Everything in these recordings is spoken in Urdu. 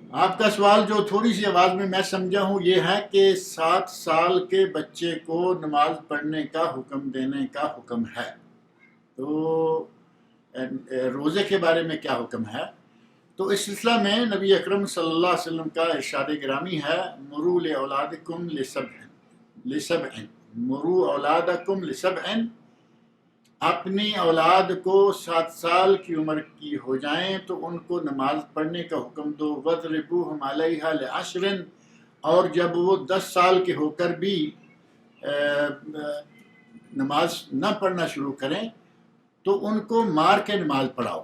آپ کا سوال جو تھوڑی سی آواز میں سمجھا ہوں یہ ہے کہ 7 سال کے بچے کو نماز پڑھنے کا حکم دینے کا حکم ہے، تو روزے کے بارے میں کیا حکم ہے؟ تو اس سلسلہ میں نبی اکرم صلی اللہ علیہ وسلم کا ارشاد گرامی ہے، مرو لأولادکم لسبع، مرو اولادکم لسبع، اپنی اولاد کو 7 سال کی عمر کی ہو جائیں تو ان کو نماز پڑھنے کا حکم دو، وَاضْرِبُوهُمْ عَلَيْهَا لِعَشْرٍ، اور جب وہ 10 سال کے ہو کر بھی نماز نہ پڑھنا شروع کریں تو ان کو مار کے نماز پڑھاؤ۔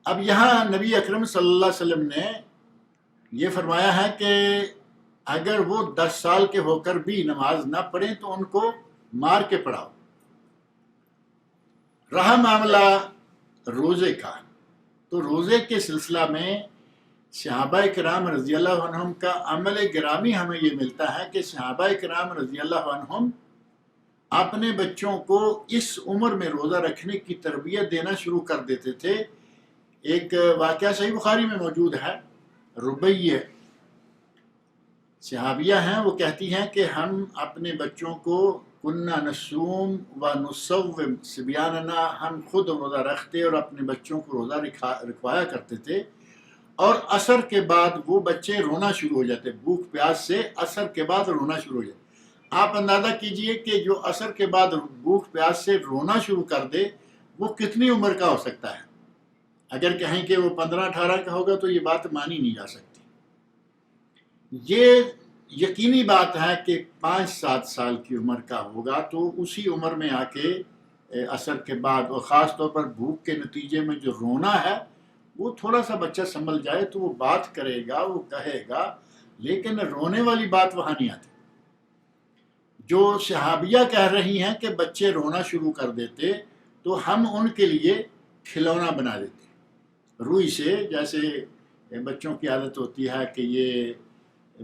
اب یہاں نبی اکرم صلی اللہ علیہ وسلم نے یہ فرمایا ہے کہ اگر وہ 10 سال کے ہو کر بھی نماز نہ پڑھیں تو ان کو مار کے پڑھاؤ۔ رہا معاملہ روزے کا، تو روزے کے سلسلہ میں صحابہ کرام رضی اللہ عنہم کا عمل گرامی ہمیں یہ ملتا ہے کہ صحابہ کرام رضی اللہ عنہم اپنے بچوں کو اس عمر میں روزہ رکھنے کی تربیت دینا شروع کر دیتے تھے۔ ایک واقعہ صحیح بخاری میں موجود ہے، ربیہ صحابیہ ہیں، وہ کہتی ہیں کہ ہم اپنے بچوں کو کننا نصوم و نصوم صبیاننا، ہم خود روزہ رکھتے اور اپنے بچوں کو روزہ رکھوایا کرتے تھے، اور عصر کے بعد وہ بچے رونا شروع ہو جاتے، بھوک پیاس سے عصر کے بعد رونا شروع ہو جاتے۔ آپ اندازہ کیجئے کہ جو عصر کے بعد بھوک پیاس سے رونا شروع کر دے وہ کتنی عمر کا ہو سکتا ہے؟ اگر کہیں کہ وہ 15-18 کا ہوگا تو یہ بات مانی نہیں جا سکتی۔ یہ یقینی بات ہے کہ 5-7 سال کی عمر کا ہوگا تو اسی عمر میں آ کے عصر کے بعد، اور خاص طور پر بھوک کے نتیجے میں جو رونا ہے، وہ تھوڑا سا بچہ سنبھل جائے تو وہ بات کرے گا، وہ کہے گا، لیکن رونے والی بات وہاں نہیں آتی۔ جو صحابیہ کہہ رہی ہیں کہ بچے رونا شروع کر دیتے تو ہم ان کے لیے کھلونا بنا دیتے روئی سے، جیسے بچوں کی عادت ہوتی ہے کہ یہ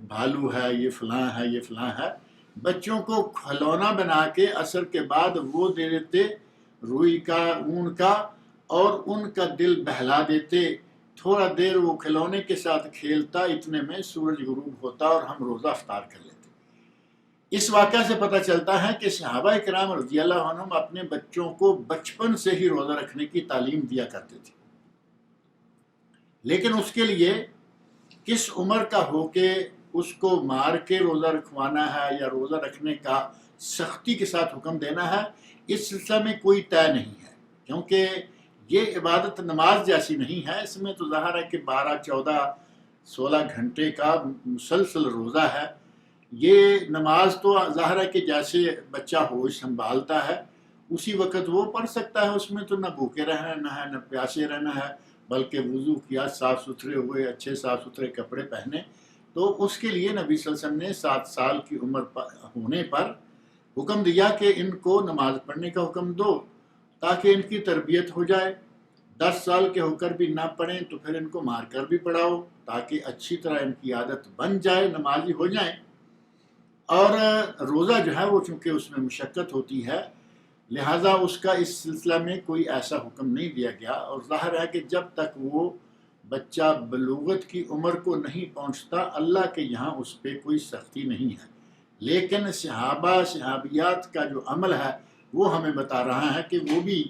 بھالو ہے، یہ فلاں ہے، یہ فلاں ہے، بچوں کو کھلونا بنا کے عصر کے بعد وہ دے دیتے روئی کا، اون کا، اور ان کا دل بہلا دیتے۔ تھوڑا دیر وہ کھلونے کے ساتھ کھیلتا، اتنے میں سورج غروب ہوتا اور ہم روزہ افطار کر لیتے۔ اس واقعہ سے پتہ چلتا ہے کہ صحابہ کرام رضی اللہ عنہم اپنے بچوں کو بچپن سے ہی روزہ رکھنے کی تعلیم دیا کرتے تھے، لیکن اس کے لیے کس عمر کا ہو کے اس کو مار کے روزہ رکھوانا ہے یا روزہ رکھنے کا سختی کے ساتھ حکم دینا ہے، اس سلسلہ میں کوئی طے نہیں ہے، کیونکہ یہ عبادت نماز جیسی نہیں ہے۔ اس میں تو ظاہر ہے کہ 12، 14، 16 گھنٹے کا مسلسل روزہ ہے۔ یہ نماز تو ظاہر ہے کہ جیسے بچہ ہوش سنبھالتا ہے اسی وقت وہ پڑھ سکتا ہے، اس میں تو نہ بھوکے رہنا ہے نہ پیاسے رہنا ہے، بلکہ وضو کیا، صاف ستھرے ہوئے، اچھے صاف ستھرے کپڑے پہنے، تو اس کے لیے نبی صلی اللہ علیہ وسلم نے 7 سال کی عمر ہونے پر حکم دیا کہ ان کو نماز پڑھنے کا حکم دو تاکہ ان کی تربیت ہو جائے۔ 10 سال کے ہو کر بھی نہ پڑھیں تو پھر ان کو مار کر بھی پڑھاؤ تاکہ اچھی طرح ان کی عادت بن جائے، نمازی ہو جائیں۔ اور روزہ جو ہے وہ چونکہ اس میں مشقت ہوتی ہے، لہٰذا اس کا اس سلسلہ میں کوئی ایسا حکم نہیں دیا گیا، اور ظاہر ہے کہ جب تک وہ بچہ بلوغت کی عمر کو نہیں پہنچتا اللہ کے یہاں اس پہ کوئی سختی نہیں ہے۔ لیکن صحابہ صحابیات کا جو عمل ہے وہ ہمیں بتا رہا ہے کہ وہ بھی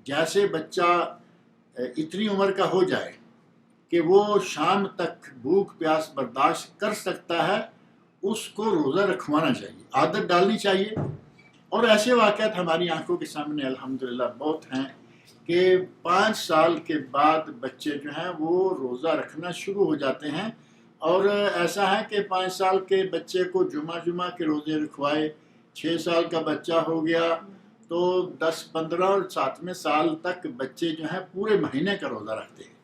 جیسے بچہ اتنی عمر کا ہو جائے کہ وہ شام تک بھوک پیاس برداشت کر سکتا ہے، اس کو روزہ رکھوانا چاہیے، عادت ڈالنی چاہیے۔ اور ایسے واقعات ہماری آنکھوں کے سامنے الحمدللہ بہت ہیں کہ 5 سال کے بعد بچے جو ہیں وہ روزہ رکھنا شروع ہو جاتے ہیں، اور ایسا ہے کہ 5 سال کے بچے کو جمعہ کے روزے رکھوائے، 6 سال کا بچہ ہو گیا تو 10، 15 اور 7ویں سال تک بچے جو ہیں پورے مہینے کا روزہ رکھتے ہیں۔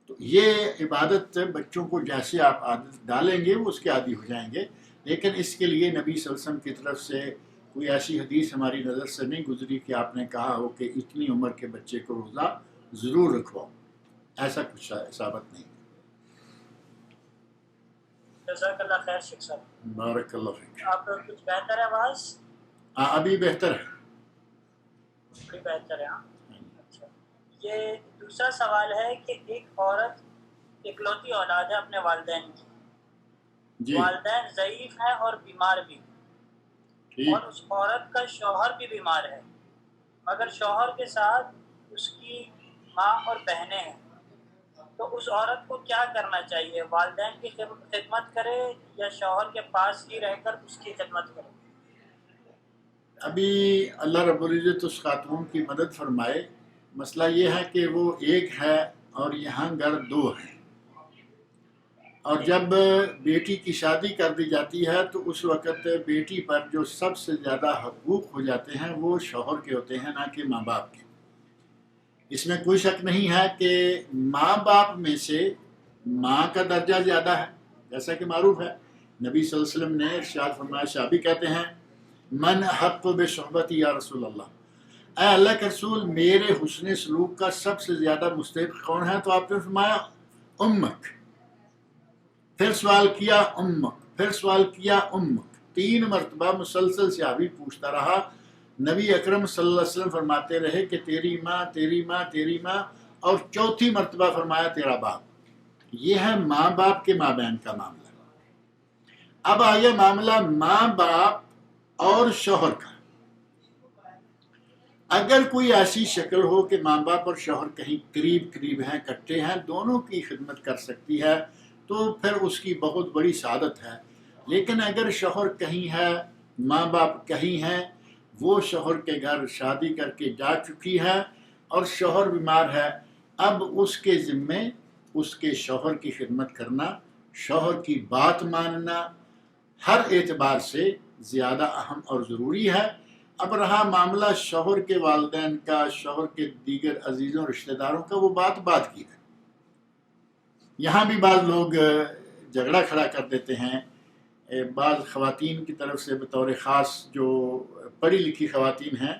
تو یہ عبادت بچوں کو جیسے آپ عادت ڈالیں گے وہ اس کے عادی ہو جائیں گے، لیکن اس کے لیے نبی صلی اللہ علیہ وسلم کی طرف سے کوئی ایسی حدیث ہماری نظر سے نہیں گزری کہ آپ نے کہا ہو کہ اتنی عمر کے بچے کو روزہ ضرور رکھواؤ، ایسا کچھ ثابت نہیں۔ جزاک اللہ خیر شیخ صاحب۔ بارک اللہ فیک۔ آپ کچھ بہتر ہے آواز؟ ابھی بہتر ہے۔ بڑی بہتر ہے. ہاں اچھا، یہ دوسرا سوال ہے کہ ایک عورت اکلوتی اولاد ہے اپنے والدین کی، جی والدین ضعیف ہیں اور بیمار بھی، ٹھیک. اور اس عورت کا شوہر بھی بیمار ہے، مگر شوہر کے ساتھ اس کی ماں اور بہنیں ہیں، تو اس عورت کو کیا کرنا چاہیے؟ والدین کی خدمت کرے یا شوہر کے پاس ہی رہ کر اس کی خدمت کرے؟ ابھی اللہ رب العزت اس خاتون کی مدد فرمائے. مسئلہ یہ ہے کہ وہ ایک ہے اور یہاں گھر دو ہیں، اور جب بیٹی کی شادی کر دی جاتی ہے تو اس وقت بیٹی پر جو سب سے زیادہ حقوق ہو جاتے ہیں وہ شوہر کے ہوتے ہیں، نہ کہ ماں باپ کے. اس میں کوئی شک نہیں ہے کہ ماں باپ میں سے ماں کا درجہ زیادہ ہے، جیسا کہ معروف ہے. نبی صلی اللہ علیہ وسلم نے ارشاد فرمایا، صحابی کہتے ہیں من حق بصحبتی یا رسول اللہ، اے اللہ کے رسول میرے حسن سلوک کا سب سے زیادہ مستحق کون ہے؟ تو آپ نے فرمایا امک. پھر سوال کیا امک، پھر سوال کیا امک. 3 مرتبہ مسلسل صحابی پوچھتا رہا. نبی اکرم صلی اللہ علیہ وسلم فرماتے رہے کہ تیری ماں تیری ماں تیری ماں، اور 4تھی مرتبہ فرمایا تیرا باپ. یہ ہے ماں باپ کے مابین کا معاملہ. اب آیا معاملہ ماں باپ اور شوہر کا. اگر کوئی ایسی شکل ہو کہ ماں باپ اور شوہر کہیں قریب ہیں، اکٹھے ہیں، دونوں کی خدمت کر سکتی ہے تو پھر اس کی بہت بڑی سعادت ہے. لیکن اگر شوہر کہیں ہے، ماں باپ کہیں ہیں، وہ شوہر کے گھر شادی کر کے جا چکی ہے اور شوہر بیمار ہے، اب اس کے ذمے اس کے شوہر کی خدمت کرنا، شوہر کی بات ماننا ہر اعتبار سے زیادہ اہم اور ضروری ہے. اب رہا معاملہ شوہر کے والدین کا، شوہر کے دیگر عزیزوں رشتہ داروں کا، وہ بات کی ہے. یہاں بھی بعض لوگ جھگڑا کھڑا کر دیتے ہیں. بعض خواتین کی طرف سے بطور خاص جو پڑھی لکھی خواتین ہیں،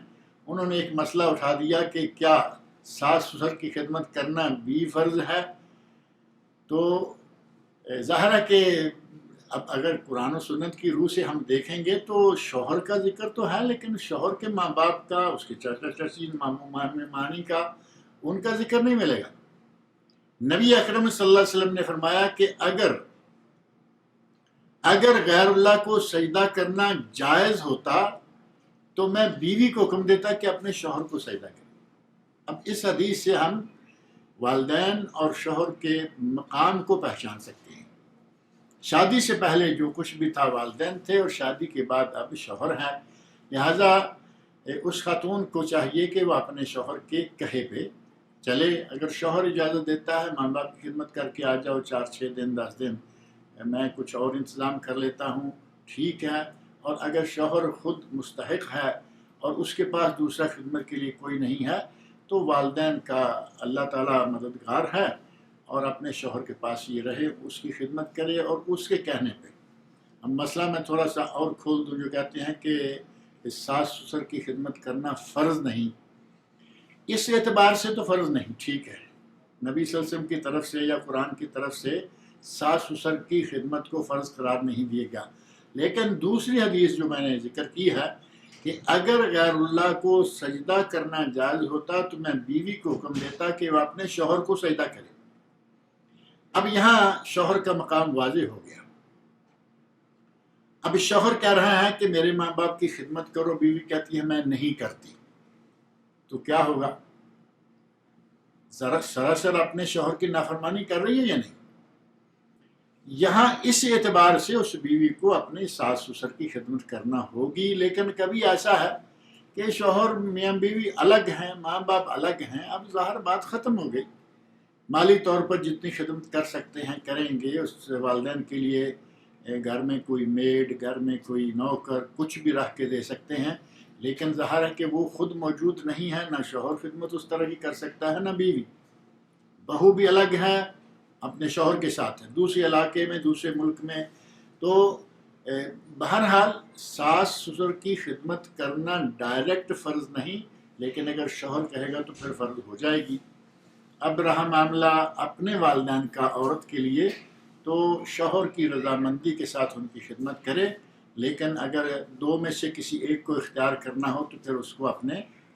انہوں نے ایک مسئلہ اٹھا دیا کہ کیا ساس سسر کی خدمت کرنا بھی فرض ہے؟ تو ظاہر ہے کہ اب اگر قرآن و سنت کی روح سے ہم دیکھیں گے تو شوہر کا ذکر تو ہے، لیکن شوہر کے ماں باپ کا، اس کے چچا چچی، ماموں مانی کا، ان کا ذکر نہیں ملے گا. نبی اکرم صلی اللہ علیہ وسلم نے فرمایا کہ اگر غیر اللہ کو سجدہ کرنا جائز ہوتا تو میں بیوی کو حکم دیتا کہ اپنے شوہر کو سجدہ کرے. اب اس حدیث سے ہم والدین اور شوہر کے مقام کو پہچان سکتے ہیں. شادی سے پہلے جو کچھ بھی تھا والدین تھے، اور شادی کے بعد اب شوہر ہے. لہٰذا اس خاتون کو چاہیے کہ وہ اپنے شوہر کے کہے پہ چلے. اگر شوہر اجازت دیتا ہے ماں باپ کی خدمت کر کے آ جاؤ 4-6 دن 10 دن، میں کچھ اور انتظام کر لیتا ہوں، ٹھیک ہے. اور اگر شوہر خود مستحق ہے اور اس کے پاس دوسرا خدمت کے لیے کوئی نہیں ہے تو والدین کا اللہ تعالیٰ مددگار ہے، اور اپنے شوہر کے پاس یہ رہے، اس کی خدمت کرے اور اس کے کہنے پہ. اب مسئلہ میں تھوڑا سا اور کھول دوں. جو کہتے ہیں کہ ساس سسر کی خدمت کرنا فرض نہیں، اس اعتبار سے تو فرض نہیں، ٹھیک ہے. نبی صلی اللہ علیہ وسلم کی طرف سے یا قرآن کی طرف سے ساس سسر کی خدمت کو فرض قرار نہیں دیا گیا. لیکن دوسری حدیث جو میں نے ذکر کی ہے کہ اگر غیر اللہ کو سجدہ کرنا جائز ہوتا تو میں بیوی کو حکم دیتا کہ وہ اپنے شوہر کو سجدہ کرے. اب یہاں شوہر کا مقام واضح ہو گیا. اب شوہر کہہ رہا ہے کہ میرے ماں باپ کی خدمت کرو، بیوی کہتی ہے میں نہیں کرتی، تو کیا ہوگا؟ سراسر اپنے شوہر کی نافرمانی کر رہی ہے یا نہیں؟ یہاں اس اعتبار سے اس بیوی کو اپنے ساس سسر کی خدمت کرنا ہوگی. لیکن کبھی ایسا ہے کہ شوہر میاں بیوی الگ ہیں، ماں باپ الگ ہیں، اب ظاہر بات ختم ہو گئی. مالی طور پر جتنی خدمت کر سکتے ہیں کریں گے. اس والدین کے لیے گھر میں کوئی میڈ، گھر میں کوئی نوکر، کچھ بھی رکھ کے دے سکتے ہیں. لیکن ظاہر ہے کہ وہ خود موجود نہیں ہے، نہ شوہر خدمت اس طرح کی کر سکتا ہے، نہ بیوی. بہو بھی الگ ہے، اپنے شوہر کے ساتھ ہے، دوسرے علاقے میں، دوسرے ملک میں. تو بہرحال ساس سسر کی خدمت کرنا ڈائریکٹ فرض نہیں، لیکن اگر شوہر کہے گا تو پھر فرض ہو جائے گی. اب رہا معاملہ اپنے والدین کا عورت کے لیے، تو شوہر کی رضامندی کے ساتھ ان کی خدمت کرے. لیکن اگر دو میں سے کسی ایک کو اختیار کرنا ہو تو پھر اس کو اپنے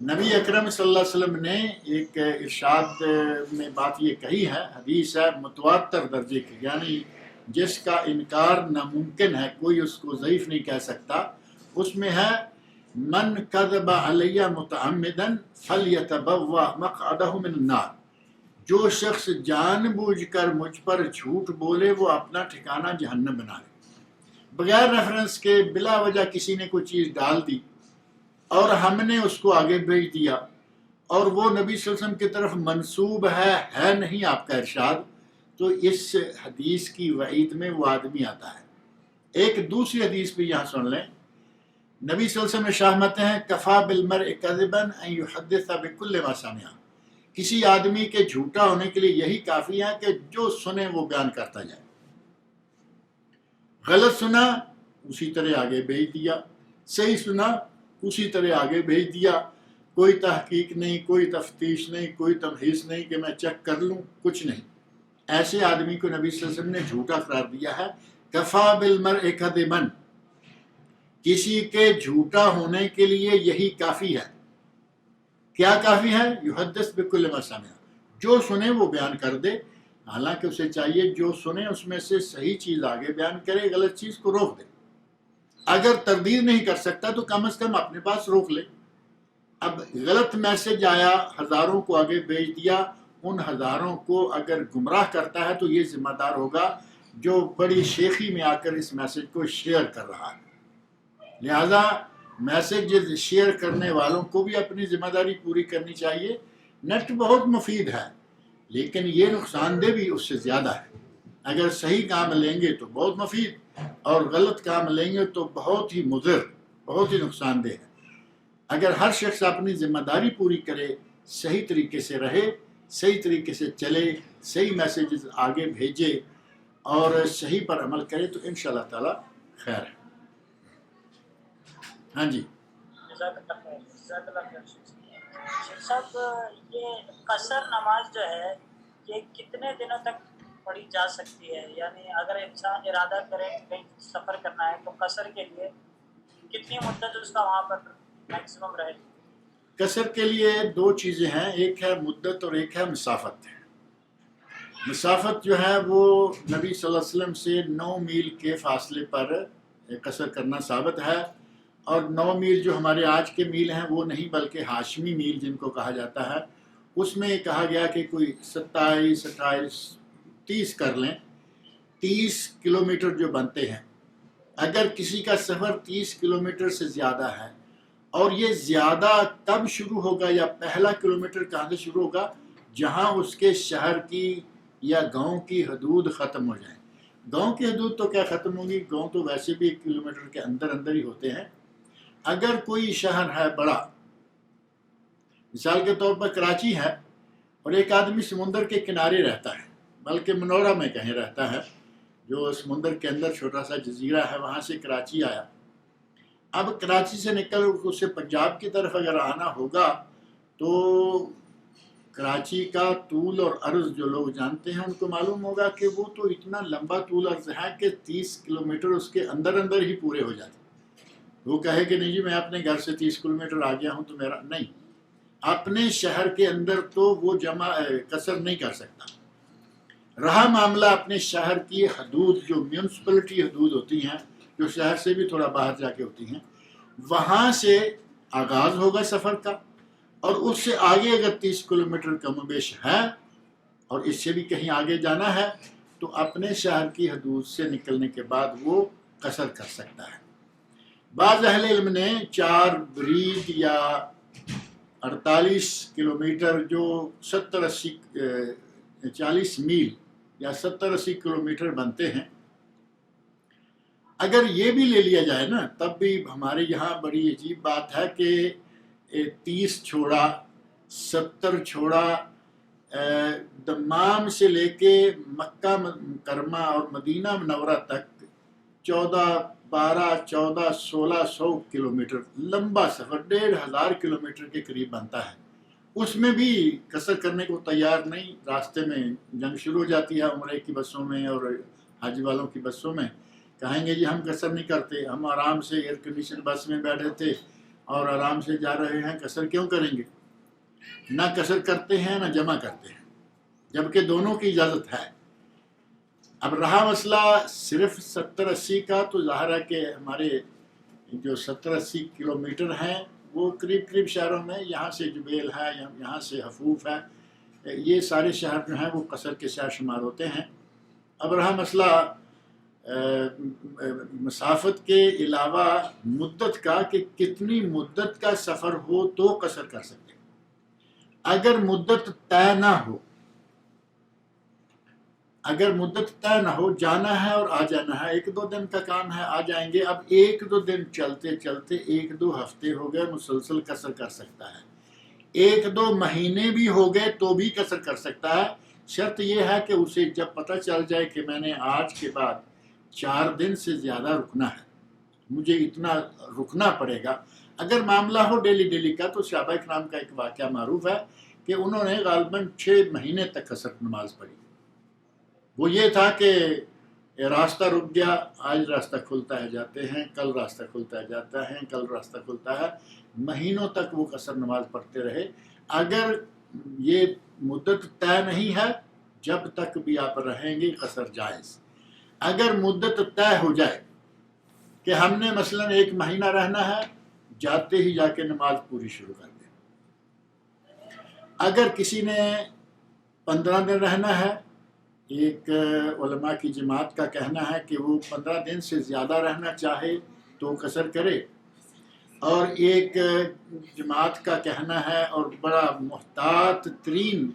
نبی اکرم صلی اللہ علیہ وسلم نے ایک ارشاد میں بات یہ کہی ہے، حدیث ہے متواتر درجے کی، یعنی جس کا انکار ناممکن ہے، کوئی اس کو ضعیف نہیں کہہ سکتا، اس میں ہے من کذب علی متعمدا فلیتبوأ مقعدہ من النار، جو شخص جان بوجھ کر مجھ پر جھوٹ بولے وہ اپنا ٹھکانہ جہنم بنا لے۔ بغیر ریفرنس کے بلا وجہ کسی نے کوئی چیز ڈال دی اور ہم نے اس کو آگے بھیج دیا اور وہ نبی صلی اللہ علیہ وسلم کی طرف منسوب ہے نہیں آپ کا ارشاد، تو اس حدیث کی وعید میں وہ آدمی آتا ہے۔ ایک دوسری حدیث بھی یہاں سن لیں، نبی صلی اللہ علیہ وسلم شاہمت ہیں کفا بالمرء کذبا ان یحدث بکل ما سمع، کسی آدمی کے جھوٹا ہونے کے لیے یہی کافی ہے کہ جو سنے وہ بیان کرتا جائے، غلط سنا اسی طرح آگے بھیج دیا، صحیح سنا اسی طرح آگے بھیج دیا، کوئی تحقیق نہیں، کوئی تفتیش نہیں، کوئی تمحیص نہیں کہ میں چیک کر لوں، کچھ نہیں۔ ایسے آدمی کو نبی صلی اللہ علیہ وسلم نے جھوٹا قرار دیا ہے۔ کفا بالمرء کذبا، کسی کے جھوٹا ہونے کے لیے یہی کافی ہے۔ کیا کافی ہے؟ یحدث بکل ما سمع، جو سنے وہ بیان کر دے، حالانکہ اسے چاہیے جو سنے اس میں سے صحیح چیز آگے بیان کرے، غلط چیز کو روک دے۔ اگر تردید نہیں کر سکتا تو کم از کم اپنے پاس روک لے۔ اب غلط میسج آیا، ہزاروں کو آگے بھیج دیا، ان ہزاروں کو اگر گمراہ کرتا ہے تو یہ ذمہ دار ہوگا جو بڑی شیخی میں آ کر اس میسج کو شیئر کر رہا ہے۔ لہذا میسج شیئر کرنے والوں کو بھی اپنی ذمہ داری پوری کرنی چاہیے۔ نیٹ بہت مفید ہے لیکن یہ نقصان دہ بھی اس سے زیادہ ہے۔ اگر صحیح کام لیں گے تو بہت مفید، اور غلط کام لیں گے تو بہت ہی مضر، بہت ہی نقصان دہ ہے۔ اگر ہر شخص اپنی ذمہ داری پوری کرے، صحیح طریقے سے رہے، صحیح طریقے سے چلے، صحیح میسیجز آگے بھیجے اور صحیح پر عمل کرے تو انشاءاللہ تعالی خیر ہے۔ ہاں جی، جزاک اللہ خیر، جزاک اللہ خیر۔ شیخ صاحب، یہ قصر نماز جو ہے یہ کتنے دنوں تک پڑھی جا سکتی ہے؟ یعنی اگر انسان ارادہ کرے کہیں سفر کرنا ہے تو قصر کے لیے کتنی مدت اس کا وہاں پر میکسیمم رہے؟ قصر کے لیے دو چیزیں ہیں، ایک ہے مدت اور ایک ہے مسافت۔ مسافت جو ہے وہ نبی صلی اللہ علیہ وسلم سے 9 میل کے فاصلے پر قصر کرنا ثابت ہے، اور 9 میل جو ہمارے آج کے میل ہیں وہ نہیں بلکہ ہاشمی میل جن کو کہا جاتا ہے، اس میں کہا گیا کہ کوئی 27، 28، 30 کر لیں، 30 کلومیٹر جو بنتے ہیں۔ اگر کسی کا سفر 30 کلومیٹر سے زیادہ ہے، اور یہ زیادہ کب شروع ہوگا یا پہلا کلومیٹر کہاں سے شروع ہوگا؟ جہاں اس کے شہر کی یا گاؤں کی حدود ختم ہو جائیں۔ گاؤں کی حدود تو کیا ختم ہوگی، گاؤں تو ویسے بھی 1 کلومیٹر کے اندر اندر ہی ہوتے ہیں۔ اگر کوئی شہر ہے بڑا، مثال کے طور پر کراچی ہے، اور ایک آدمی سمندر کے کنارے رہتا ہے، بلکہ منورہ میں کہیں رہتا ہے، جو سمندر کے اندر چھوٹا سا جزیرہ ہے، وہاں سے کراچی آیا۔ اب کراچی سے نکل اسے پنجاب کی طرف اگر آنا ہوگا تو کراچی کا طول اور عرض جو لوگ جانتے ہیں ان کو معلوم ہوگا کہ وہ تو اتنا لمبا طول عرض ہے کہ 30 کلومیٹر اس کے اندر اندر ہی پورے ہو جاتے۔ وہ کہے کہ نہیں جی میں اپنے گھر سے 30 کلومیٹر آ گیا ہوں تو میرا نہیں، اپنے شہر کے اندر تو وہ قصر نہیں کر سکتا۔ رہا معاملہ اپنے شہر کی حدود، جو میونسپلٹی حدود ہوتی ہیں، جو شہر سے بھی تھوڑا باہر جا کے ہوتی ہیں، وہاں سے آغاز ہوگا سفر کا، اور اس سے آگے اگر 30 کلومیٹر کم و بیش ہے اور اس سے بھی کہیں آگے جانا ہے تو اپنے شہر کی حدود سے نکلنے کے بعد وہ قصر کر سکتا ہے۔ بعض اہل علم نے 4 برید یا 48 کلومیٹر جو 40 میل یا 70-80 کلومیٹر بنتے ہیں، اگر یہ بھی لے لیا جائے نا تب بھی ہمارے یہاں بڑی عجیب بات ہے کہ 30 چھوڑا، 70 چھوڑا، دمام سے لے کے مکہ مکرمہ اور مدینہ منورہ تک 1400 کلومیٹر لمبا سفر، 1500 کلومیٹر کے قریب بنتا ہے۔ اس میں بھی قصر کرنے کو تیار نہیں، راستے میں جنگ شروع ہو جاتی ہے عمرے کی بسوں میں اور حج والوں کی بسوں میں، کہیں گے جی ہم قصر نہیں کرتے، ہم آرام سے ایئر کنڈیشن بس میں بیٹھے تھے اور آرام سے جا رہے ہیں، قصر کیوں کریں گے؟ نہ قصر کرتے ہیں نہ جمع کرتے ہیں، جبکہ دونوں کی اجازت ہے۔ اب رہا مسئلہ صرف 70-80 کا، تو ظاہر ہے کہ ہمارے جو 70-80 کلومیٹر ہیں وہ قریب قریب شہروں میں، یہاں سے جبیل ہے، یہاں سے حفوف ہے، یہ سارے شہر جو ہیں وہ قصر کے شہر شمار ہوتے ہیں۔ اب رہا مسئلہ مسافت کے علاوہ مدت کا، کہ کتنی مدت کا سفر ہو تو قصر کر سکتے ہیں۔ اگر مدت طے نہ ہو، جانا ہے اور آ جانا ہے، 1-2 دن کا کام ہے، آ جائیں گے۔ اب 1-2 دن چلتے چلتے 1-2 ہفتے ہو گئے، مسلسل قصر کر سکتا ہے۔ 1-2 مہینے بھی ہو گئے تو بھی قصر کر سکتا ہے۔ شرط یہ ہے کہ اسے جب پتہ چل جائے کہ میں نے آج کے بعد 4 دن سے زیادہ رکنا ہے، مجھے اتنا رکنا پڑے گا۔ اگر معاملہ ہو ڈیلی کا، تو صحابہ کرام کا ایک واقعہ معروف ہے کہ انہوں نے غالباً 6 مہینے تک قصر نماز پڑھی۔ وہ یہ تھا کہ راستہ رک گیا، آج راستہ کھلتا ہے جاتے ہیں، کل راستہ کھلتا ہے جاتا ہے، کل راستہ کھلتا ہے، مہینوں تک وہ قصر نماز پڑھتے رہے۔ اگر یہ مدت طے نہیں ہے، جب تک بھی آپ رہیں گے قصر جائز۔ اگر مدت طے ہو جائے کہ ہم نے مثلاً 1 مہینہ رہنا ہے، جاتے ہی جا کے نماز پوری شروع کر دیں۔ اگر کسی نے 15 دن رہنا ہے، ایک علماء کی جماعت کا کہنا ہے کہ وہ 15 دن سے زیادہ رہنا چاہے تو قصر کرے، اور ایک جماعت کا کہنا ہے، اور بڑا محتاط ترین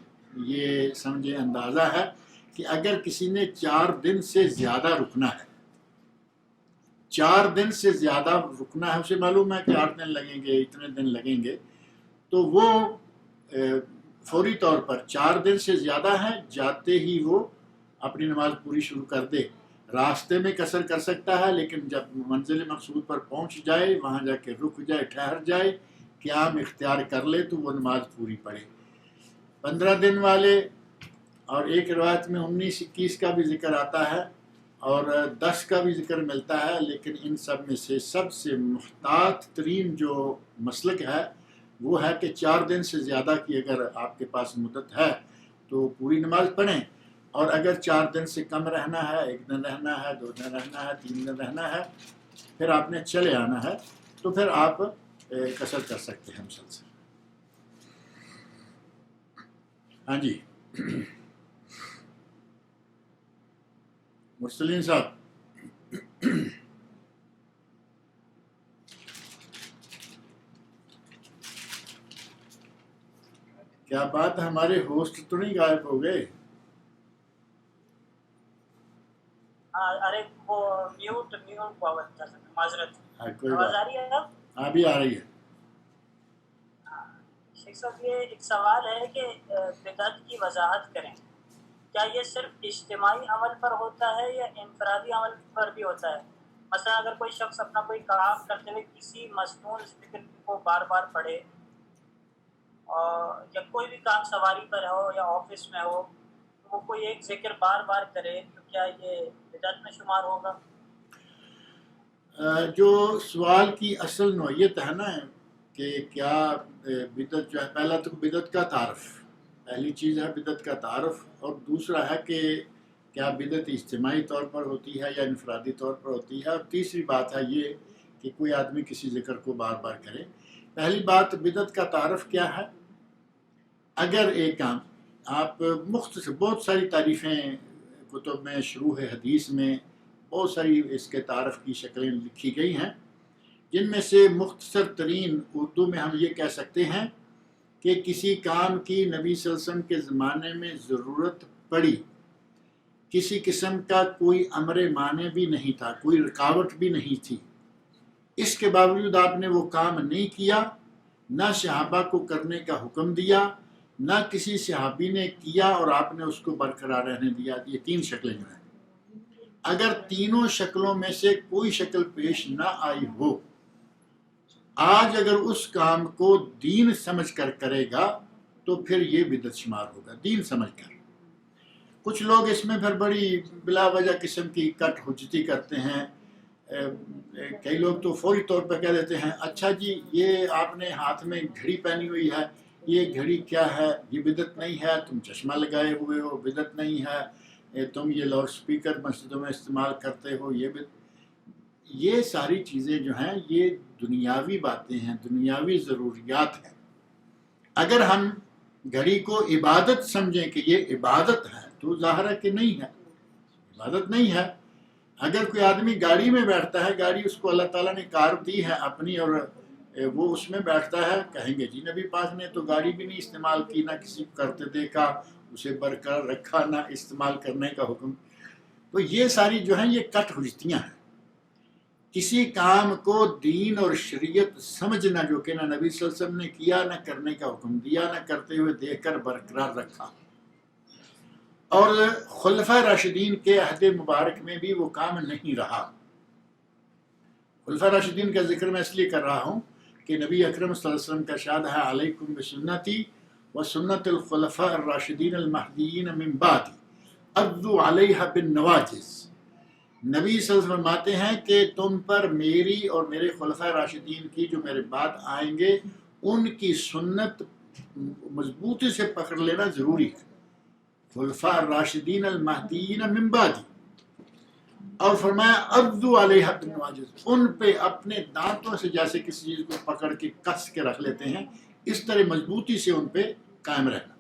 یہ سمجھے اندازہ ہے، کہ اگر کسی نے 4 دن سے زیادہ رکنا ہے، 4 دن سے زیادہ رکنا ہے، اسے معلوم ہے کہ 8 دن لگیں گے، اتنے دن لگیں گے، تو وہ فوری طور پر 4 دن سے زیادہ ہے، جاتے ہی وہ اپنی نماز پوری شروع کر دے۔ راستے میں قصر کر سکتا ہے، لیکن جب منزل مقصود پر پہنچ جائے، وہاں جا کے رک جائے، ٹھہر جائے، قیام اختیار کر لے، تو وہ نماز پوری پڑھے۔ 15 دن والے، اور ایک روایت میں 19-21 کا بھی ذکر آتا ہے، اور 10 کا بھی ذکر ملتا ہے، لیکن ان سب میں سے سب سے محتاط ترین جو مسلک ہے وہ ہے کہ 4 دن سے زیادہ کی اگر آپ کے پاس مدت ہے تو پوری نماز پڑھیں، اور اگر 4 دن سے کم رہنا ہے، 1 دن رہنا ہے، 2 دن رہنا ہے، 3 دن رہنا ہے، پھر آپ نے چلے آنا ہے، تو پھر آپ قصر کر سکتے ہیں مسلسل۔ ہاں جی، مرسلین صاحب، کیا بات، ہمارے ہوسٹ تو نہیں غائب ہو گئے؟ ارے وہ میوٹ ہوا تھا، معذرت۔ کوئی آواز بات، آ رہی ہے اب؟ ہاں بھی آ رہی ہے۔ شیخ صاحب، یہ ایک سوال ہے کہ بدعت کی وضاحت کریں۔ کیا یہ صرف اجتماعی عمل پر ہوتا ہے یا انفرادی عمل پر بھی ہوتا ہے؟ مثلا اگر کوئی شخص اپنا کوئی کام کرتے ہوئے کسی مسنون ذکر کو بار بار پڑھے، اور یا کوئی بھی کام سواری پر ہو یا آفس میں ہو، وہ کوئی ایک ذکر بار بار کرے، تو کیا یہ بدعت میں شمار ہوگا؟ جو سوال کی اصل نوعیت ہے نا، کہ کیا بدعت جو ہے، پہلا تو بدعت کا تعارف، پہلی چیز ہے بدعت کا تعارف، اور دوسرا ہے کہ کیا بدعت اجتماعی طور پر ہوتی ہے یا انفرادی طور پر ہوتی ہے، اور تیسری بات ہے یہ کہ کوئی آدمی کسی ذکر کو بار بار کرے۔ پہلی بات، بدعت کا تعارف کیا ہے؟ اگر ایک کام آپ مختصر، بہت ساری تعریفیں کتب میں، شروح حدیث میں بہت ساری اس کے تعارف کی شکلیں لکھی گئی ہیں، جن میں سے مختصر ترین اردو میں ہم یہ کہہ سکتے ہیں کہ کسی کام کی نبی صلی اللہ علیہ وسلم کے زمانے میں ضرورت پڑی، کسی قسم کا کوئی امر مانع بھی نہیں تھا، کوئی رکاوٹ بھی نہیں تھی، اس کے باوجود آپ نے وہ کام نہیں کیا، نہ صحابہ کو کرنے کا حکم دیا، نہ کسی صحابی نے کیا اور آپ نے اس کو برقرار رہنے دیا۔ یہ 3 شکلیں جو ہیں، اگر تینوں شکلوں میں سے کوئی شکل پیش نہ آئی ہو، آج اگر اس کام کو دین سمجھ کر کرے گا تو پھر یہ بدعت شمار ہوگا، دین سمجھ کر۔ کچھ لوگ اس میں پھر بڑی بلا وجہ قسم کی کٹ حجتی کرتے ہیں، کئی لوگ تو فوری طور پر کہہ دیتے ہیں اچھا جی یہ آپ نے ہاتھ میں گھڑی پہنی ہوئی ہے، یہ گھڑی کیا ہے؟ یہ بدعت نہیں ہے. تم چشمہ لگائے ہوئے ہو، بدعت نہیں ہے. تم یہ لاؤڈ سپیکر مسجدوں میں استعمال کرتے ہو، یہ ساری چیزیں جو ہیں یہ دنیاوی باتیں ہیں، دنیاوی ضروریات ہیں. اگر ہم گھڑی کو عبادت سمجھیں کہ یہ عبادت ہے تو ظاہر ہے کہ نہیں ہے، عبادت نہیں ہے. اگر کوئی آدمی گاڑی میں بیٹھتا ہے، گاڑی اس کو اللہ تعالیٰ نے کار دی ہے اپنی اور وہ اس میں بیٹھتا ہے، کہیں گے جی نبی پاک نے تو گاڑی بھی نہیں استعمال کی، نہ کسی کو کرتے دیکھا، اسے برقرار رکھا، نہ استعمال کرنے کا حکم. تو یہ ساری جو ہیں یہ کٹ حجتیاں ہیں. کسی کام کو دین اور شریعت سمجھنا جو کہ نہ نبی صلی اللہ علیہ وسلم نے کیا، نہ کرنے کا حکم دیا، نہ کرتے ہوئے دیکھ کر برقرار رکھا. اور خلفۂ راشدین کے عہد مبارک میں بھی وہ کام نہیں رہا. خلفۂ راشدین کا ذکر میں اس لیے کر رہا ہوں کہ نبی اکرم صلی اللہ علیہ وسلم کا ارشاد ہے علیکم بسنتی وسنت الخلفاء الراشدین المہدیین من بعدی عضوا علیہا بالنواجذ. نبی صلی اللہ علیہ وسلم فرماتے ہیں کہ تم پر میری اور میرے خلفۂ راشدین کی جو میرے بعد آئیں گے ان کی سنت مضبوطی سے پکڑ لینا ضروری ہے. خلفاء الراشدین المہدیین من بعدی، اور فرمایا عضوا علیہا بالنواجذ، ان پہ اپنے دانتوں سے جیسے کسی چیز کو پکڑ کے کس کے رکھ لیتے ہیں اس طرح مضبوطی سے ان پہ قائم رہنا.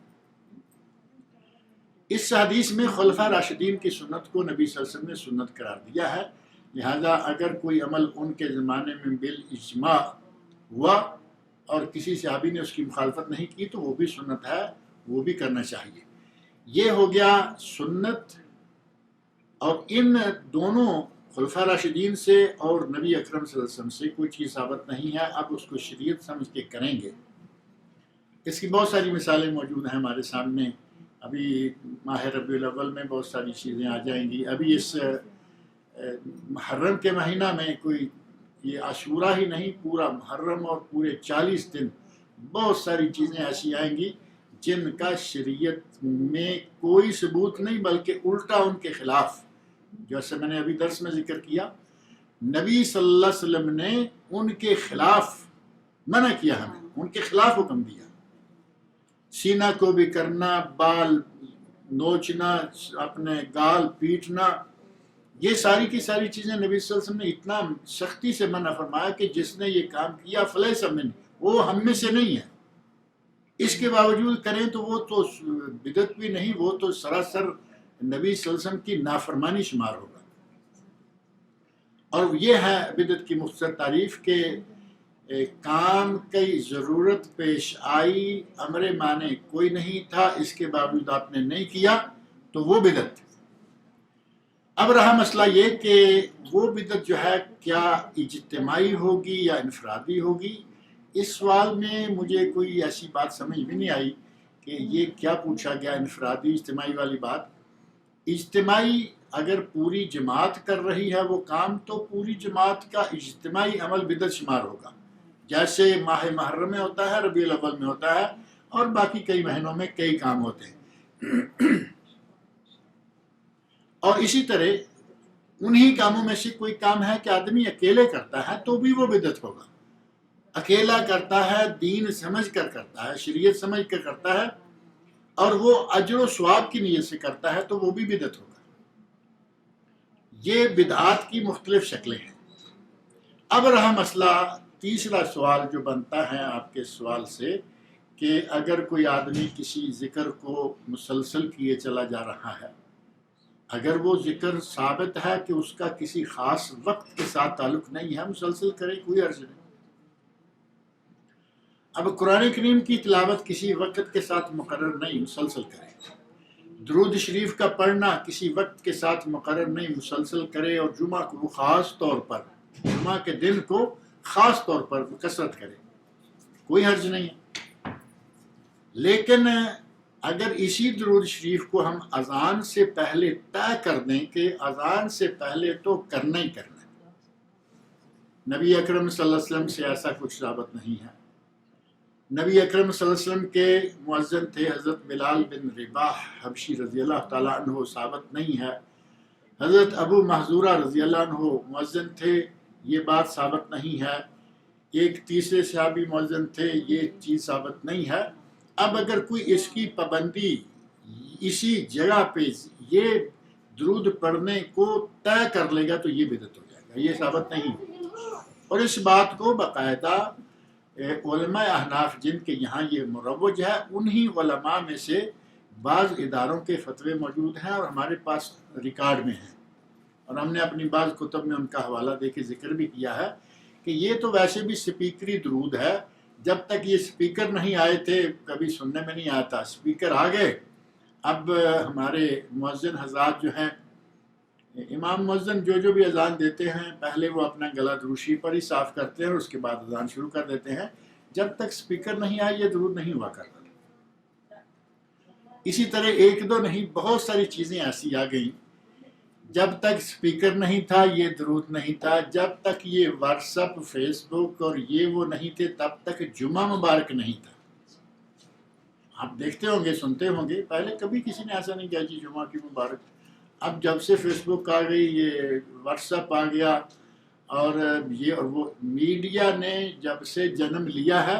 اس حدیث میں خلفاء راشدین کی سنت کو نبی صلی اللہ علیہ وسلم نے سنت قرار دیا ہے. لہذا اگر کوئی عمل ان کے زمانے میں بالاجماع ہوا اور کسی صحابی نے اس کی مخالفت نہیں کی تو وہ بھی سنت ہے، وہ بھی کرنا چاہیے. یہ ہو گیا سنت. اور ان دونوں خلفاء راشدین سے اور نبی اکرم صلی اللہ علیہ وسلم سے کوئی چیز ثابت نہیں ہے. اب اس کو شریعت سمجھ کے کریں گے. اس کی بہت ساری مثالیں موجود ہیں ہمارے سامنے. ابھی ماہ ربیع الاول میں بہت ساری چیزیں آ جائیں گی. ابھی اس محرم کے مہینہ میں کوئی یہ عاشورہ ہی نہیں، پورا محرم اور پورے 40 دن بہت ساری چیزیں ایسی آئیں گی جن کا شریعت میں کوئی ثبوت نہیں، بلکہ الٹا ان کے خلاف. جیسے میں نے ابھی درس میں ذکر کیا، نبی صلی اللہ علیہ وسلم نے ان کے خلاف منع کیا، ہمیں ان کے خلاف حکم دیا. سینہ کو بھی کرنا، بال نوچنا، اپنے گال پیٹنا، یہ ساری کی ساری چیزیں نبی صلی اللہ علیہ وسلم نے اتنا سختی سے منع فرمایا کہ جس نے یہ کام کیا فلیس منی، وہ ہم میں سے نہیں ہے. اس کے باوجود کریں تو وہ تو بدعت بھی نہیں، وہ تو سراسر نبی صلی اللہ علیہ وسلم کی نافرمانی شمار ہوگا. اور یہ ہے بدعت کی مختصر تعریف کہ کام کی ضرورت پیش آئی، امر مانے کوئی نہیں تھا، اس کے باوجود آپ نے نہیں کیا تو وہ بدعت. اب رہا مسئلہ یہ کہ وہ بدعت جو ہے کیا اجتماعی ہوگی یا انفرادی ہوگی. اس سوال میں مجھے کوئی ایسی بات سمجھ بھی نہیں آئی کہ یہ کیا پوچھا گیا، انفرادی اجتماعی والی بات. اجتماعی اگر پوری جماعت کر رہی ہے وہ کام تو پوری جماعت کا اجتماعی عمل بدعت شمار ہوگا، جیسے ماہ محرم میں ہوتا ہے، ربیع الاول میں ہوتا ہے، اور باقی کئی مہینوں میں کئی کام ہوتے ہیں. اور اسی طرح انہی کاموں میں سے کوئی کام ہے کہ آدمی اکیلے کرتا ہے تو بھی وہ بدعت ہوگا. اکیلا کرتا ہے، دین سمجھ کر کرتا ہے، شریعت سمجھ کر کرتا ہے، اور وہ اجر و ثواب کی نیت سے کرتا ہے تو وہ بھی بدعت ہوگا. یہ بدعات کی مختلف شکلیں ہیں. اب رہا مسئلہ تیسرا سوال جو بنتا ہے آپ کے سوال سے کہ اگر کوئی آدمی کسی ذکر کو مسلسل کیے چلا جا رہا ہے، اگر وہ ذکر ثابت ہے کہ اس کا کسی خاص وقت کے ساتھ تعلق نہیں ہے، مسلسل کرے کوئی عرض نہیں. اب قرآن کریم کی تلاوت کسی وقت کے ساتھ مقرر نہیں، مسلسل کرے. درود شریف کا پڑھنا کسی وقت کے ساتھ مقرر نہیں، مسلسل کرے. اور جمعہ کو خاص طور پر، جمعہ کے دن کو خاص طور پر کثرت کرے، کوئی حرج نہیں ہے. لیکن اگر اسی درود شریف کو ہم اذان سے پہلے طے کر دیں کہ اذان سے پہلے تو کرنا ہی کرنا ہے، نبی اکرم صلی اللہ علیہ وسلم سے ایسا کچھ ثابت نہیں ہے. نبی اکرم صلی اللہ علیہ وسلم کے مؤذن تھے حضرت بلال بن رباح حبشی رضی اللہ تعالیٰ عنہ، ثابت نہیں ہے. حضرت ابو محذورہ رضی اللہ عنہ مؤذن تھے، یہ بات ثابت نہیں ہے. ایک تیسرے صحابی مؤذن تھے، یہ چیز ثابت نہیں ہے. اب اگر کوئی اس کی پابندی اسی جگہ پہ یہ درود پڑھنے کو طے کر لے گا تو یہ بدعت ہو جائے گا، یہ ثابت نہیں ہے. اور اس بات کو باقاعدہ علماء احناف جن کے یہاں یہ مروج ہے، انہی علماء میں سے بعض اداروں کے فتوے موجود ہیں اور ہمارے پاس ریکارڈ میں ہیں، اور ہم نے اپنی بعض کتب میں ان کا حوالہ دے کے ذکر بھی کیا ہے کہ یہ تو ویسے بھی سپیکری درود ہے. جب تک یہ سپیکر نہیں آئے تھے کبھی سننے میں نہیں آتا، سپیکر آ گئے. اب ہمارے مؤذن حضرات جو ہیں، امام مؤذن جو بھی اذان دیتے ہیں پہلے وہ اپنا گلا دروشی پر ہی صاف کرتے ہیں اور اس کے بعد اذان شروع کر دیتے ہیں. جب تک سپیکر نہیں آئے یہ درود نہیں ہوا کرتا. اسی طرح ایک دو نہیں، بہت ساری چیزیں ایسی آ گئیں. جب تک سپیکر نہیں تھا یہ درود نہیں تھا، جب تک یہ واٹس اپ، فیس بک اور یہ وہ نہیں تھے تب تک جمعہ مبارک نہیں تھا. آپ دیکھتے ہوں گے، سنتے ہوں گے، پہلے کبھی کسی نے ایسا نہیں کہا جی جمعہ کی مبارک. اب جب سے فیس بک آ گئی، یہ واٹس اپ آ گیا، اور یہ اور وہ میڈیا نے جب سے جنم لیا ہے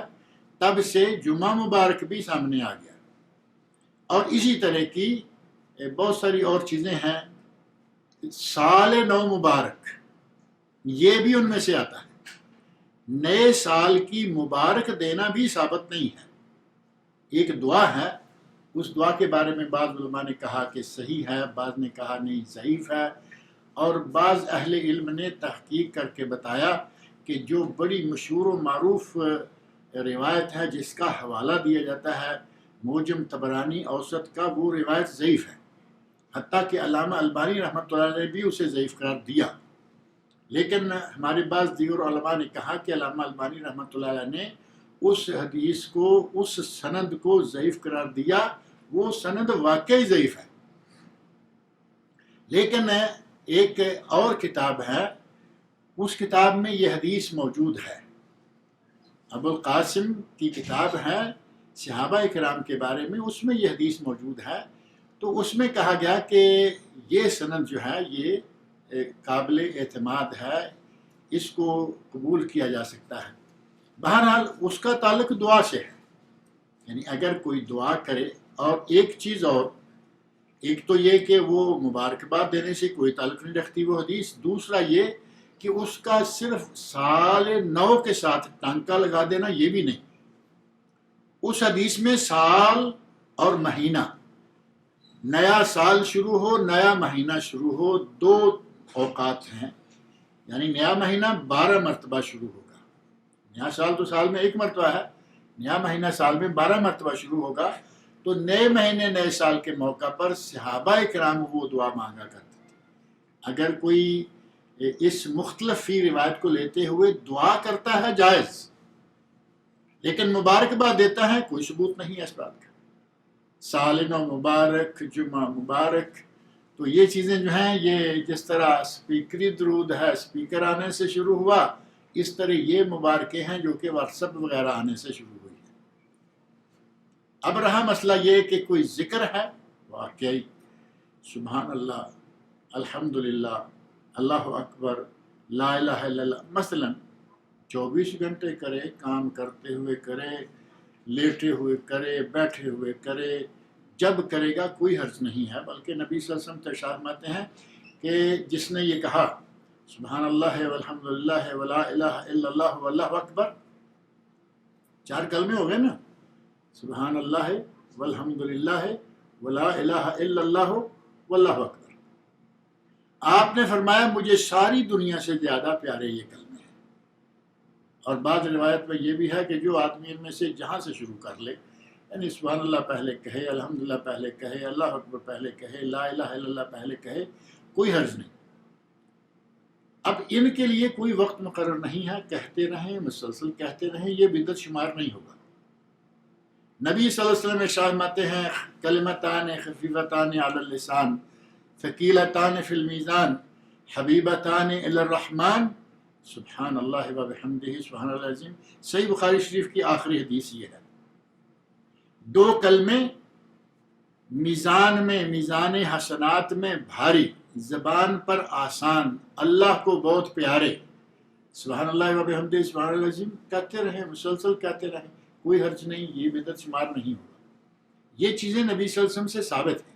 تب سے جمعہ مبارک بھی سامنے آ گیا. اور اسی طرح کی بہت ساری اور چیزیں ہیں. سال نو مبارک یہ بھی ان میں سے آتا ہے. نئے سال کی مبارک دینا بھی ثابت نہیں ہے. ایک دعا ہے، اس دعا کے بارے میں بعض علماء نے کہا کہ صحیح ہے، بعض نے کہا نہیں ضعیف ہے، اور بعض اہل علم نے تحقیق کر کے بتایا کہ جو بڑی مشہور و معروف روایت ہے جس کا حوالہ دیا جاتا ہے معجم طبرانی اوسط کا، وہ روایت ضعیف ہے. حتیٰ کہ علامہ البانی رحمۃ اللہ علیہ نے بھی اسے ضعیف قرار دیا. لیکن ہمارے بعض دیگر علماء نے کہا کہ علامہ البانی رحمۃ اللہ علیہ نے اس حدیث کو، اس سند کو ضعیف قرار دیا. وہ سند واقعی ضعیف ہے. لیکن ایک اور کتاب ہے، اس کتاب میں یہ حدیث موجود ہے. ابو القاسم کی کتاب ہے صحابہ کرام کے بارے میں، اس میں یہ حدیث موجود ہے. تو اس میں کہا گیا کہ یہ سند جو ہے یہ قابل اعتماد ہے، اس کو قبول کیا جا سکتا ہے. بہرحال اس کا تعلق دعا سے ہے، یعنی اگر کوئی دعا کرے. اور ایک چیز اور، ایک تو یہ کہ وہ مبارکباد دینے سے کوئی تعلق نہیں رکھتی وہ حدیث. دوسرا یہ کہ اس کا صرف سال نو کے ساتھ ٹانکا لگا دینا یہ بھی نہیں. اس حدیث میں سال اور مہینہ، نیا سال شروع ہو، نیا مہینہ شروع ہو، دو اوقات ہیں. یعنی نیا مہینہ 12 مرتبہ شروع ہوگا. نیا سال تو سال میں ایک مرتبہ ہے، نیا مہینہ سال میں 12 مرتبہ شروع ہوگا. تو نئے مہینے نئے سال کے موقع پر صحابہ کرام وہ دعا مانگا کرتے تھے. اگر کوئی اس مختلف فی روایت کو لیتے ہوئے دعا کرتا ہے جائز، لیکن مبارکباد دیتا ہے کوئی ثبوت نہیں ہے اس بات کا. سال نو مبارک، جمعہ مبارک، تو یہ چیزیں جو ہیں یہ جس طرح سپیکری درود ہے سپیکر آنے سے شروع ہوا، اس طرح یہ مبارکیں ہیں جو کہ واٹس ایپ وغیرہ آنے سے شروع ہوئی ہیں. اب رہا مسئلہ یہ کہ کوئی ذکر ہے واقعی سبحان اللہ، الحمدللہ، اللہ اکبر، لا الہ الا اللہ، مثلا 24 گھنٹے کرے، کام کرتے ہوئے کرے، لیٹے ہوئے کرے، بیٹھے ہوئے کرے، جب کرے گا کوئی حرج نہیں ہے. بلکہ نبی صلی اللہ علیہ وسلم ارشاد فرماتے ہیں کہ جس نے یہ کہا سبحان اللہ والحمدللہ ولا الہ الا اللہ واللہ اکبر، 4 کلمے ہو گئے نا، سبحان اللہ والحمدللہ ولا الہ الا اللہ واللہ اکبر. آپ نے فرمایا مجھے ساری دنیا سے زیادہ پیارے یہ کلمے ہیں. اور بعض روایت میں یہ بھی ہے کہ جو آدمی ان میں سے جہاں سے شروع کر لے، یعنی سبحان اللہ پہلے کہے، الحمدللہ پہلے کہے، اللہ اکبر پہلے کہے، لا الہ الا اللہ پہلے کہے، کوئی حرج نہیں. اب ان کے لیے کوئی وقت مقرر نہیں ہے، کہتے رہیں، مسلسل کہتے رہیں، یہ بدعت شمار نہیں ہوگا. نبی صلی اللہ علیہ وسلم ارشاد فرماتے ہیں کلمتان خفیفتان علی اللسان ثقیلتان فی المیزان حبیبتان الی الرحمن سبحان اللہ و بحمدہ سبحان اللہ العظیم. صحیح بخاری شریف کی آخری حدیث یہ ہے. 2 کلمے میزان میں، میزان حسنات میں بھاری، زبان پر آسان، اللہ کو بہت پیارے، سبحان اللہ و بحمدہ سبحان اللہ العظیم کہتے رہیں، مسلسل کہتے رہیں، کوئی حرج نہیں، یہ بدعت شمار نہیں ہوگا۔ یہ چیزیں نبی صلی اللہ علیہ وسلم سے ثابت ہیں۔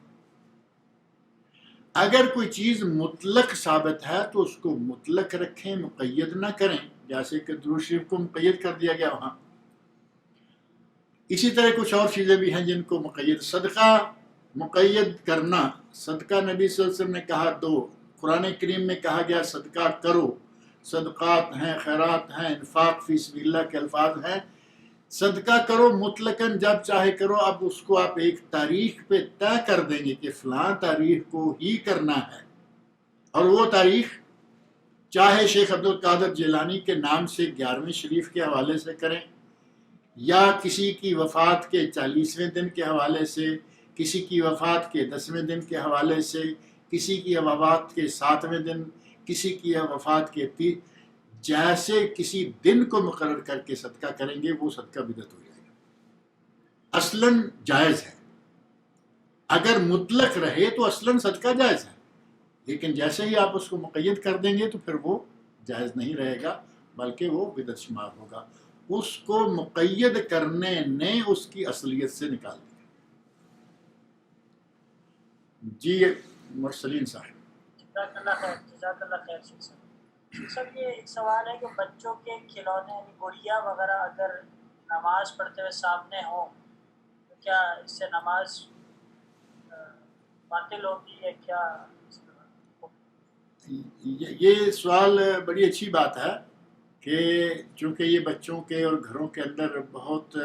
اگر کوئی چیز مطلق ثابت ہے تو اس کو مطلق رکھیں، مقید نہ کریں، جیسے کہ درود شریف کو مقید کر دیا گیا وہاں۔ اسی طرح کچھ اور چیزیں بھی ہیں جن کو مقید، صدقہ مقید کرنا، صدقہ نبی صلی اللہ علیہ وسلم نے کہا دو، قرآن کریم میں کہا گیا صدقہ کرو، صدقات ہیں، خیرات ہیں، انفاق فی سبیل اللہ کے الفاظ ہیں، صدقہ کرو مطلقاً جب چاہے کرو۔ اب اس کو آپ ایک تاریخ پہ طے کر دیں گے کہ فلاں تاریخ کو ہی کرنا ہے، اور وہ تاریخ چاہے شیخ عبدالقادر جیلانی کے نام سے 11ویں شریف کے حوالے سے کریں، یا کسی کی وفات کے 40ویں دن کے حوالے سے، کسی کی وفات کے 10ویں دن کے حوالے سے، کسی کی وفات کے 7ویں دن، کسی کی وفات کے جیسے کسی دن کو مقرر کر کے صدقہ کریں گے، وہ صدقہ بدعت ہو جائے گا۔ اصلاً جائز ہے، اگر مطلق رہے تو اصلاً صدقہ جائز ہے، لیکن جیسے ہی آپ اس کو مقید کر دیں گے تو پھر وہ جائز نہیں رہے گا، بلکہ وہ بدعت شمار ہوگا۔ اس کو مقید کرنے نے اس کی اصلیت سے نکال دیا۔ جی مرسلین صاحب۔ جزاک اللہ خیر، جزاک اللہ خیر شیخ صاحب۔ سر یہ ایک سوال ہے کہ بچوں کے کھلونے یعنی گڑیا وغیرہ اگر نماز پڑھتے ہوئے سامنے ہوں تو کیا اس سے نماز باطل ہوگی ہے کیا؟ یہ سوال بڑی اچھی بات ہے کہ چونکہ یہ بچوں کے اور گھروں کے اندر بہت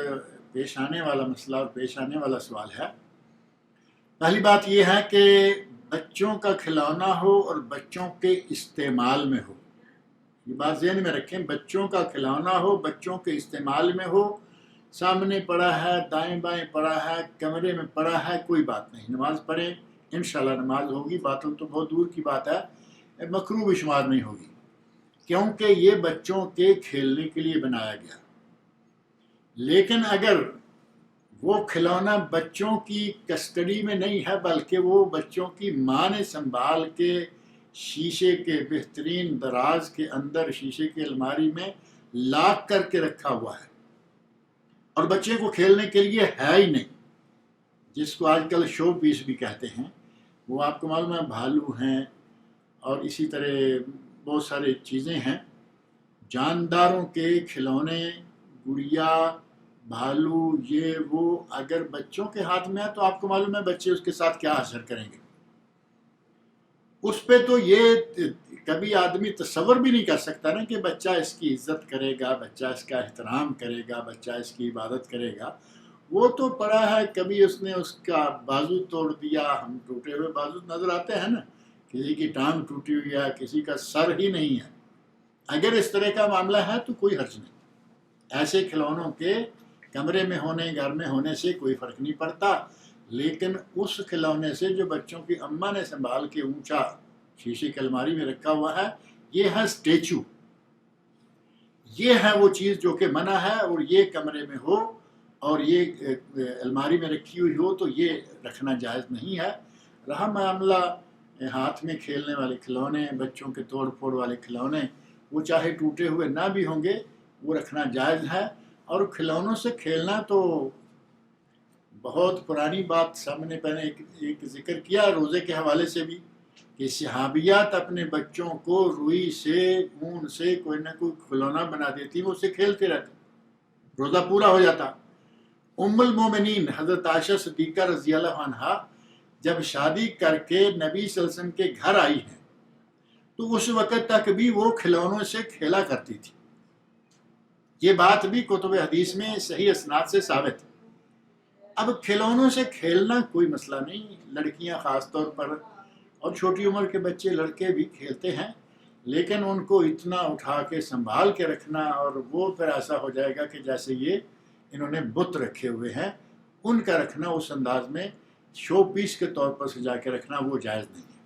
پیش آنے والا مسئلہ اور پیش آنے والا سوال ہے۔ پہلی بات یہ ہے کہ بچوں کا کھلونا ہو اور بچوں کے استعمال میں ہو، یہ بات ذہن میں رکھیں، بچوں کا کھلونا ہو، بچوں کے استعمال میں ہو، سامنے پڑا ہے، دائیں بائیں پڑا ہے، کمرے میں پڑا ہے، کوئی بات نہیں، نماز پڑھیں، انشاءاللہ نماز ہوگی، باطل تو بہت دور کی بات ہے، مکروہ بھی شمار نہیں ہوگی، کیونکہ یہ بچوں کے کھیلنے کے لیے بنایا گیا۔ لیکن اگر وہ کھلونا بچوں کی کسٹڈی میں نہیں ہے بلکہ وہ بچوں کی ماں نے سنبھال کے شیشے کے بہترین دراز کے اندر شیشے کی الماری میں لاک کر کے رکھا ہوا ہے اور بچے کو کھیلنے کے لیے ہے ہی نہیں، جس کو آج کل شو پیس بھی کہتے ہیں، وہ آپ کو معلوم ہے بھالو ہیں اور اسی طرح بہت سارے چیزیں ہیں، جانداروں کے کھلونے، گڑیا، بھالو، یہ وہ اگر بچوں کے ہاتھ میں ہے تو آپ کو معلوم ہے بچے اس کے ساتھ کیا اثر کریں گے۔ اس پہ تو یہ کبھی آدمی تصور بھی نہیں کر سکتا نا کہ بچہ اس کی عزت کرے گا، بچہ اس کا احترام کرے گا، بچہ اس کی عبادت کرے گا۔ وہ تو پڑا ہے، کبھی اس نے اس کا بازو توڑ دیا، ہم ٹوٹے ہوئے بازو نظر آتے ہیں نا، کسی کی ٹانگ ٹوٹی ہوئی ہے، کسی کا سر ہی نہیں ہے۔ اگر اس طرح کا معاملہ ہے تو کوئی حرج نہیں، ایسے کھلونوں کے کمرے میں ہونے، گھر میں ہونے سے کوئی فرق نہیں پڑتا، لیکن اس کھلونے سے جو بچوں کی اماں نے سنبھال کے اونچا شیشے کی الماری میں رکھا ہوا ہے، یہ ہے اسٹیچو، یہ ہے وہ چیز جو کہ منع ہے، اور یہ کمرے میں ہو اور یہ الماری میں رکھی ہوئی ہو تو یہ رکھنا جائز نہیں ہے۔ رہا معاملہ ہاتھ میں کھیلنے والے کھلونے، بچوں کے توڑ پھوڑ والے کھلونے، وہ چاہے ٹوٹے ہوئے نہ بھی ہوں گے، وہ رکھنا جائز ہے۔ اور کھلونوں سے کھیلنا تو بہت پرانی بات، سامنے پہلے ایک ذکر کیا روزے کے حوالے سے بھی کہ صحابیات اپنے بچوں کو روئی سے، اون سے کوئی نہ کوئی کھلونا بنا دیتی، وہ اسے کھیلتے رہتے، روزہ پورا ہو جاتا۔ ام المومنین حضرت عائشہ صدیقہ رضی اللہ عنہا جب شادی کر کے نبی صلی اللہ علیہ وسلم کے گھر آئی ہیں تو اس وقت تک بھی وہ کھلونوں سے کھیلا کرتی تھی۔ یہ بات بھی کتب حدیث میں صحیح اسناد سے ثابت ہے۔ اب کھلونوں سے کھیلنا کوئی مسئلہ نہیں، لڑکیاں خاص طور پر اور چھوٹی عمر کے بچے، لڑکے بھی کھیلتے ہیں، لیکن ان کو اتنا اٹھا کے سنبھال کے رکھنا اور وہ پھر ایسا ہو جائے گا کہ جیسے یہ انہوں نے بت رکھے ہوئے ہیں، ان کا رکھنا اس انداز میں شو پیس کے طور پر سجا کے رکھنا وہ جائز نہیں ہے۔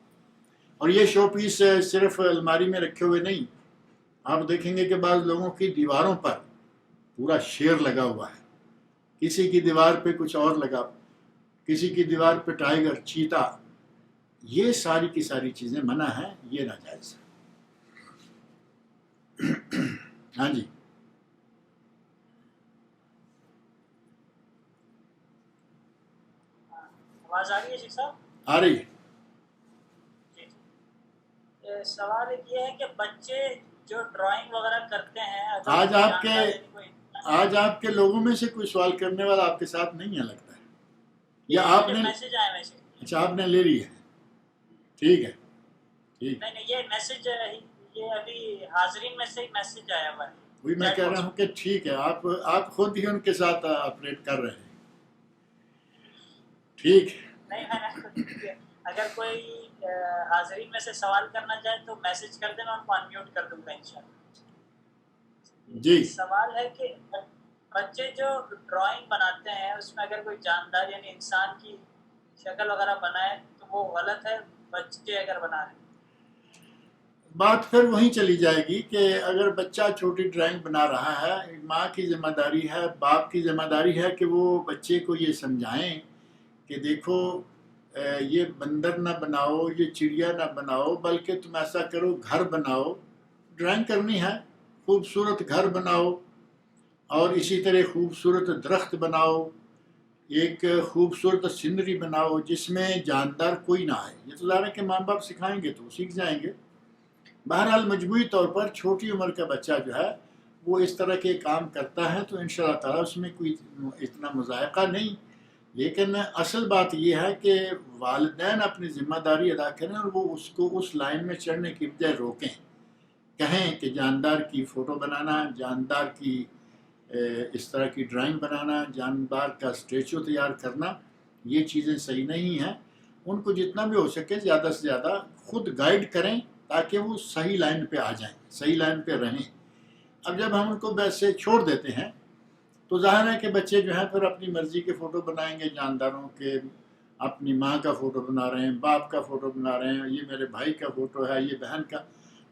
اور یہ شو پیس صرف الماری میں رکھے ہوئے نہیں، آپ دیکھیں گے کہ بعض لوگوں کی دیواروں پر پورا شیر لگا ہوا ہے، کسی کی دیوار پہ کچھ اور لگا، کسی کی دیوار پہ ٹائیگر، چیتا، یہ ساری کی ساری چیزیں منع ہیں، یہ ناجائز ہے۔ ہاں جی، آواز آ رہی ہے شیخ صاحب؟ آ رہی ہے۔ جی سوال ایک یہ ہے کہ بچے جو ڈرائنگ وغیرہ کرتے ہیں، اگر آج کوئی آپ کے جانکاری یعنی کوئی آج آپ کے لوگوں میں سے کوئی سوال کرنے والا آپ کے ساتھ نہیں ہے لگتا ہے، یا آپ مجھے نے، میسج آیا ویسے، اچھا آپ نے لے لی ہے، ٹھیک ہے ٹھیک ہے۔ نہیں یہ میسج یہ ابھی حاضرین میں سے ہی میسج آیا ہوا ہے، وہی میں چیٹ کہہ باکس رہا ہوں کہ ٹھیک ہے، آپ خود ہی ان کے ساتھ آپریٹ کر رہے ہیں، ٹھیک ہے۔ نہیں میں اگر کوئی حاضرین میں سے سوال کرنا چاہے تو میسج کر دیں، میں ان کو انمیوٹ کر دوں گا انشاءاللہ۔ جی، سوال ہے کہ بچے جو ڈرائنگ بناتے ہیں اس میں اگر کوئی جاندار یعنی انسان کی شکل وغیرہ بنائے تو وہ غلط ہے، بچے اگر بنا رہے ہیں؟ بات پھر وہیں چلی جائے گی کہ اگر بچہ چھوٹی ڈرائنگ بنا رہا ہے، ماں کی ذمہ داری ہے، باپ کی ذمہ داری ہے کہ وہ بچے کو یہ سمجھائیں کہ دیکھو یہ بندر نہ بناؤ، یہ چڑیا نہ بناؤ، بلکہ تم ایسا کرو گھر بناؤ، ڈرائنگ کرنی ہے، خوبصورت گھر بناؤ، اور اسی طرح خوبصورت درخت بناؤ، ایک خوبصورت سینری بناؤ جس میں جاندار کوئی نہ آئے۔ یہ تو ظاہر ہے کہ ماں باپ سکھائیں گے تو سیکھ جائیں گے۔ بہرحال مجموعی طور پر چھوٹی عمر کا بچہ جو ہے وہ اس طرح کے کام کرتا ہے تو انشاءاللہ تعالیٰ اس میں کوئی اتنا مذائقہ نہیں، لیکن اصل بات یہ ہے کہ والدین اپنی ذمہ داری ادا کریں اور وہ اس کو اس لائن میں چڑھنے کی بجائے روکیں، کہیں کہ جاندار کی فوٹو بنانا، جاندار کی اس طرح کی ڈرائنگ بنانا، جاندار کا اسٹیچو تیار کرنا، یہ چیزیں صحیح نہیں ہیں۔ ان کو جتنا بھی ہو سکے زیادہ سے زیادہ خود گائیڈ کریں تاکہ وہ صحیح لائن پہ آ جائیں، صحیح لائن پہ رہیں۔ اب جب ہم ان کو ویسے چھوڑ دیتے ہیں تو ظاہر ہے کہ بچے جو ہیں پھر اپنی مرضی کے فوٹو بنائیں گے جانداروں کے، اپنی ماں کا فوٹو بنا رہے ہیں، باپ کا فوٹو بنا رہے ہیں، یہ میرے بھائی کا فوٹو ہے، یہ بہن کا،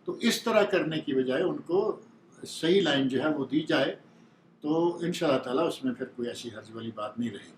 تو اس طرح کرنے کی بجائے ان کو صحیح لائن جو ہے وہ دی جائے تو انشاءاللہ تعالیٰ اس میں پھر کوئی ایسی حرج والی بات نہیں رہے گی۔